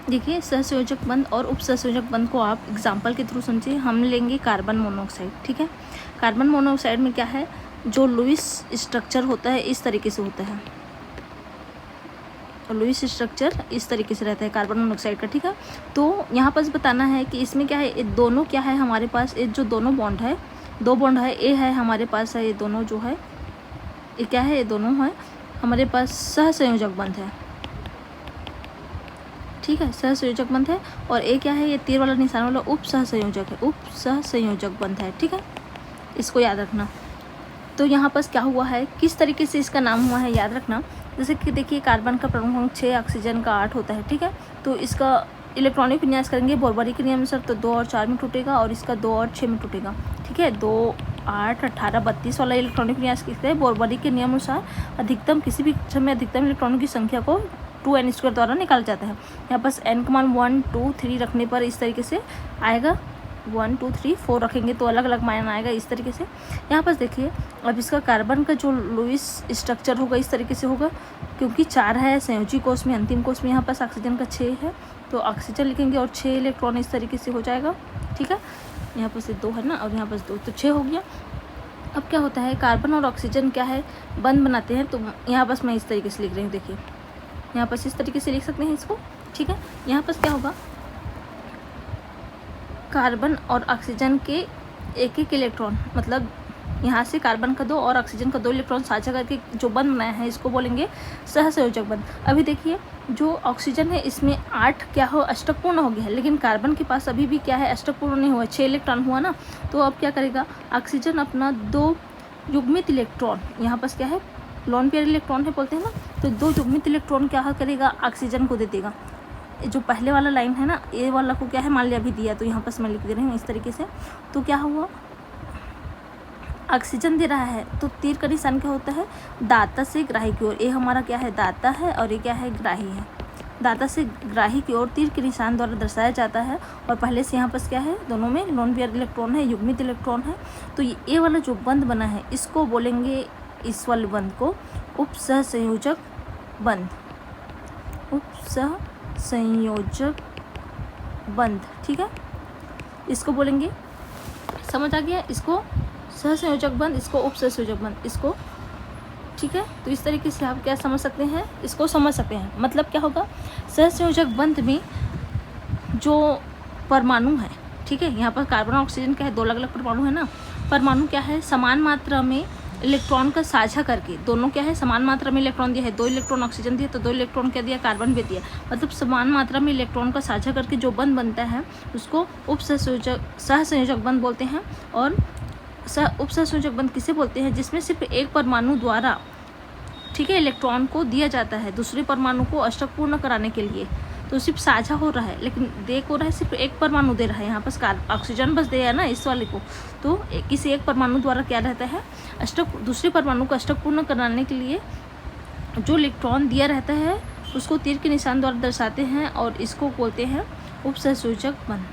देखिए सहसंयोजक बंध और उपसहसंयोजक बंध को आप एग्जाम्पल के थ्रू समझिए। हम लेंगे कार्बन मोनोऑक्साइड, ठीक है। कार्बन मोनोऑक्साइड में क्या है, जो लुईस स्ट्रक्चर होता है इस तरीके से होता है, लुईस स्ट्रक्चर इस तरीके से रहता है कार्बन मोनोऑक्साइड का, ठीक है। तो यहाँ पर बताना है कि इसमें क्या है, ये दोनों क्या है हमारे पास, ये जो दोनों बॉन्ड है, दो बॉन्ड है, ए है हमारे पास है, ये दोनों जो है ये क्या है, ये दोनों है हमारे पास सहसंयोजक बंध है, ठीक है, सहसंयोजक बंध है। और ए क्या है, ये तीर वाला निशान वाला उप सहसंयोजक है, उप सहसंयोजक बंध है, ठीक है, इसको याद रखना। तो यहाँ पर क्या हुआ है, किस तरीके से इसका नाम हुआ है याद रखना। जैसे कि देखिए कार्बन का परमाणु क्रमांक 6, ऑक्सीजन का 8 होता है, ठीक है। तो इसका इलेक्ट्रॉनिक विन्यास करेंगे बोरबरी के नियम अनुसार, तो 2 और 4 में टूटेगा और इसका 2 और 6 में टूटेगा, ठीक है। 2, 8, 18, 32 वाला इलेक्ट्रॉनिक विन्यास किसका है, बोरबरी के नियम अनुसार अधिकतम किसी भी समय अधिकतम इलेक्ट्रॉनों की संख्या को 2n² द्वारा निकाला जाता है। यहाँ पर n का मान 1, 2, 3 रखने पर इस तरीके से आएगा, 1, 2, 3, 4 रखेंगे तो अलग अलग मान आएगा इस तरीके से। यहाँ पर देखिए अब इसका कार्बन का जो लुईस स्ट्रक्चर होगा इस तरीके से होगा, क्योंकि 4 है संयोजी कोष में, अंतिम कोष में यहाँ पर ऑक्सीजन का 6 है, तो ऑक्सीजन लिखेंगे और 6 इलेक्ट्रॉन इस तरीके से हो जाएगा, ठीक है। यहाँ पर से 2 है ना, और यहाँ पर 2, तो 6 हो गया। अब क्या होता है, कार्बन और ऑक्सीजन क्या है, बंध बनाते हैं। तो यहाँ पर मैं इस तरीके से लिख रही हूँ, देखिए यहाँ पर इस तरीके से लिख सकते हैं इसको, ठीक है। यहाँ पर क्या होगा, कार्बन और ऑक्सीजन के एक एक इलेक्ट्रॉन, मतलब यहाँ से कार्बन का 2 और ऑक्सीजन का 2 इलेक्ट्रॉन साझा करके जो बंध बनाया है इसको बोलेंगे सहसंयोजक बंध। अभी देखिए जो ऑक्सीजन है इसमें 8 क्या हो, अष्टक पूर्ण हो गया है, लेकिन कार्बन के पास अभी भी क्या है, अष्टक पूर्ण नहीं हुआ, 6 इलेक्ट्रॉन हुआ ना। तो अब क्या करेगा, ऑक्सीजन अपना 2 युग्मित इलेक्ट्रॉन, यहाँ पर क्या है लोन पेयर इलेक्ट्रॉन है बोलते हैं ना, तो 2 युग्मित इलेक्ट्रॉन क्या करेगा, ऑक्सीजन को दे देगा। जो पहले वाला लाइन है ना, ए वाला को क्या है मान लिया अभी दिया, तो यहाँ पर मैं लिख दे रही हूँ इस तरीके से। तो क्या हुआ, ऑक्सीजन दे रहा है तो तीर का निशान क्या होता है, दाता से ग्राही की ओर। ये हमारा क्या है, दाता है और ये क्या है, ग्राही है। दाता से ग्राही की ओर तीर के निशान द्वारा दर्शाया जाता है। और पहले से यहाँ पर क्या है, दोनों में लोन पेयर इलेक्ट्रॉन है, युग्मित इलेक्ट्रॉन है। तो ये वाला जो बंध बना है इसको बोलेंगे, इस वाले बंध को उपसहसंयोजक बंध, उपसहसंयोजक बंध, ठीक है, इसको बोलेंगे। समझ आ गया, इसको सहसंयोजक बंध, इसको उपसहसंयोजक बंध, इसको, ठीक है। तो इस तरीके से आप क्या समझ सकते हैं, इसको समझ सकते हैं। मतलब क्या होगा, सहसंयोजक बंध में जो परमाणु है, ठीक है, यहाँ पर कार्बन और ऑक्सीजन क्या है, 2 अलग अलग परमाणु है ना। परमाणु क्या है, समान मात्रा में इलेक्ट्रॉन का साझा करके, दोनों क्या है समान मात्रा में इलेक्ट्रॉन दिया है, 2 इलेक्ट्रॉन ऑक्सीजन दिया तो 2 इलेक्ट्रॉन क्या दिया, कार्बन भी दिया। मतलब समान मात्रा में इलेक्ट्रॉन का साझा करके जो बंध बनता है उसको सहसंयोजक बंध बोलते हैं। और उपसहसंयोजक बंध किसे बोलते हैं, जिसमें सिर्फ एक परमाणु द्वारा, ठीक है, इलेक्ट्रॉन को दिया जाता है दूसरे परमाणु को अष्टक पूर्ण कराने के लिए। तो सिर्फ साझा हो रहा है, लेकिन दे को रहा है सिर्फ एक परमाणु दे रहा है, यहाँ पर ऑक्सीजन बस दे है ना इस वाले को। तो किसी एक परमाणु द्वारा क्या रहता है, दूसरे परमाणु को अष्टक पूर्ण कराने के लिए जो इलेक्ट्रॉन दिया रहता है उसको तीर के निशान द्वारा दर्शाते हैं और इसको बोलते हैं उपसहसंयोजक बंध।